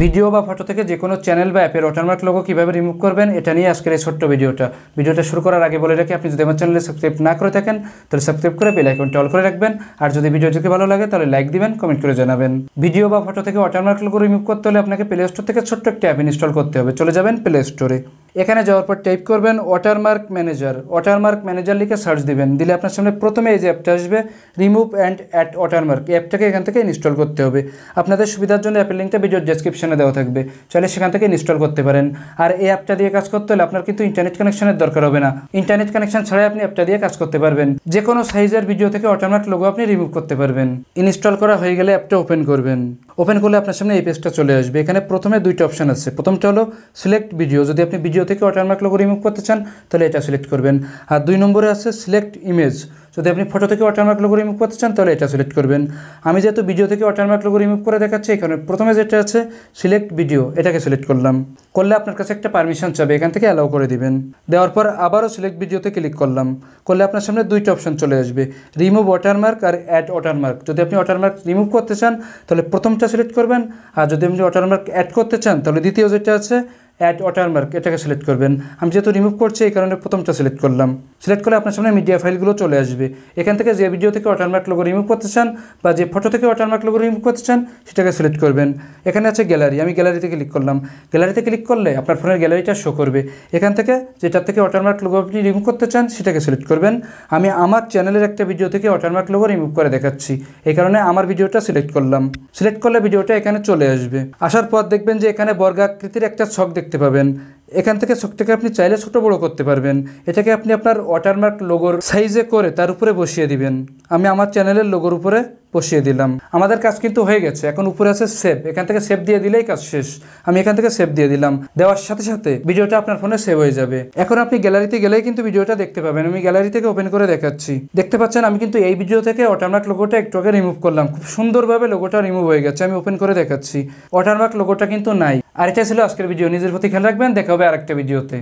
Video বা photo থেকে যে কোনো চ্যানেল বা অ্যাপের ওয়াটারমার্ক লোগো কীভাবে রিমুভ করবেন এটা নিয়ে আজকের এই ছোট্ট ভিডিওটা শুরু করার আগে বলে রাখি, আপনি যদি আমার চ্যানেলে সাবস্ক্রাইব না করে থাকেন তাহলে সাবস্ক্রাইব করে বেল আইকনটি অল করে রাখবেন। আর যদি ভিডিওটি ভালো লাগে তাহলে লাইক দিবেন, কমেন্ট করে জানাবেন। ভিডিও বা ফটো থেকে ওয়াটারমার্ক লোগো রিমুভ করতে হলে আপনাকে প্লে স্টোর থেকে ছোট্ট একটা অ্যাপ ইনস্টল করতে হবে। চলে যাবেন প্লে স্টোরে। এখানে যাওয়ার পর টাইপ করবেন ওয়াটারমার্ক ম্যানেজার লিখে সার্চ দিবেন। দিলে আপনার সামনে প্রথমে এই যে অ্যাপটা আসবে, রিমুভ অ্যান্ড অ্যাড ওয়াটারমার্ক। এই অ্যাপটাকে এখান থেকে ইনস্টল করতে হবে। আপনাদের সুবিধার জন্য অ্যাপের লিঙ্কটা ভিডিওর ডেসক্রিপশনে দেওয়া থাকবে, চাইলে সেখান থেকে ইনস্টল করতে পারেন। আর এই অ্যাপটা দিয়ে কাজ করতে হলে আপনার কিন্তু ইন্টারনেট কানেকশনের দরকার হবে না। ইন্টারনেট কানেকশন ছাড়াই আপনি অ্যাপটা দিয়ে কাজ করতে পারবেন। যে কোনো সাইজের ভিডিও থেকে ওয়াটারমার্ক লোগো আপনি রিমুভ করতে পারবেন। ইনস্টল করা হয়ে গেলে অ্যাপটা ওপেন করবেন। ওপেন করলে আপনার সামনে এই পেজটা চলে আসবে। এখানে প্রথমে দুইটা অপশান আছে। প্রথমটা হলো সিলেক্ট ভিডিও। যদি আপনি ভিডিও থেকে ওয়াটারমার্ক লোগো রিমুভ করতে চান তাহলে এটা সিলেক্ট করবেন। আর 2 নম্বরে আছে সিলেক্ট ইমেজ। যদি আপনি ফটো থেকে ওয়াটারমার্ক লোগো রিমুভ করতে চান তাহলে এটা সিলেক্ট করবেন। আমি যেহেতু ভিডিও থেকে ওয়াটারমার্ক লোগো রিমুভ করে দেখাচ্ছি, এখানে প্রথমে যেটা আছে সিলেক্ট ভিডিও, এটাকে সিলেক্ট করলাম। করলে আপনার কাছে একটা পারমিশন চাবে, এখান থেকে অ্যালাউ করে দিবেন। দেওয়ার পর আবারও সিলেক্ট ভিডিওতে ক্লিক করলাম। করলে আপনার সামনে দুইটা অপশন চলে আসবে, রিমুভ ওয়াটারমার্ক আর অ্যাড ওয়াটারমার্ক। যদি আপনি ওয়াটারমার্ক রিমুভ করতে চান তাহলে প্রথমটা সিলেক্ট করবেন, আর যদি আপনি ওয়াটারমার্ক অ্যাড করতে চান তাহলে দ্বিতীয় যেটা আছে অ্যাড ওয়াটারমার্ক, এটাকে সিলেক্ট করবেন। আমি যেহেতু রিমুভ করছি এই কারণে প্রথমটা সিলেক্ট করলাম। সিলেক্ট করলে আপনার সামনে মিডিয়া ফাইলগুলো চলে আসবে। এখান থেকে যে ভিডিও থেকে ওয়াটারমার্ক লোগো রিমুভ করতে চান বা যে ফটো থেকে ওয়াটারমার্ক লোগো রিমুভ করতে চান সেটাকে সিলেক্ট করবেন। এখানে আছে গ্যালারি, আমি গ্যালারিতে ক্লিক করলাম। গ্যালারিতে ক্লিক করলে আপনার ফোনের গ্যালারিটা শো করবে। এখান থেকে যেটার থেকে ওয়াটারমার্ক লোগো আপনি রিমুভ করতে চান সেটাকে সিলেক্ট করবেন। আমি আমার চ্যানেলের একটা ভিডিও থেকে ওয়াটারমার্ক লোগো রিমুভ করে দেখাচ্ছি, এই কারণে আমার ভিডিওটা সিলেক্ট করলাম। সিলেক্ট করলে ভিডিওটা এখানে চলে আসবে। আসার পর দেখবেন যে এখানে বর্গাকৃতির একটা ছক দেখতে পাবেন। এখান থেকে ছকটাকে আপনি চাইলে ছোটো বড়ো করতে পারবেন। এটাকে আপনি আপনার ওয়াটারমার্ক লোগোর সাইজে করে তার উপরে বসিয়ে দিবেন। আমি আমার চ্যানেলের লোগোর উপরে বসিয়ে দিলাম। আমাদের কাজ কিন্তু হয়ে গেছে। এখন উপরে আছে সেভ, এখান থেকে সেভ দিয়ে দিলেই কাজ শেষ। আমি এখান থেকে সেভ দিয়ে দিলাম। দেওয়ার সাথে সাথে ভিডিওটা আপনার ফোনে সেভ হয়ে যাবে। এখন আপনি গ্যালারিতে গেলেই কিন্তু ভিডিওটা দেখতে পাবেন। আমি গ্যালারি থেকে ওপেন করে দেখাচ্ছি। দেখতে পাচ্ছেন আমি কিন্তু এই ভিডিও থেকে ওয়াটারমার্ক লোগোটা একটু আগে রিমুভ করলাম। খুব সুন্দরভাবে লোগোটা রিমুভ হয়ে গেছে। আমি ওপেন করে দেখাচ্ছি, ওয়াটারমার্ক লোগোটা কিন্তু নাই। আর এটা ছিল আজকের ভিডিও। নিজের প্রতি খেয়াল রাখবেন। দেখা হবে আরেকটা ভিডিওতে।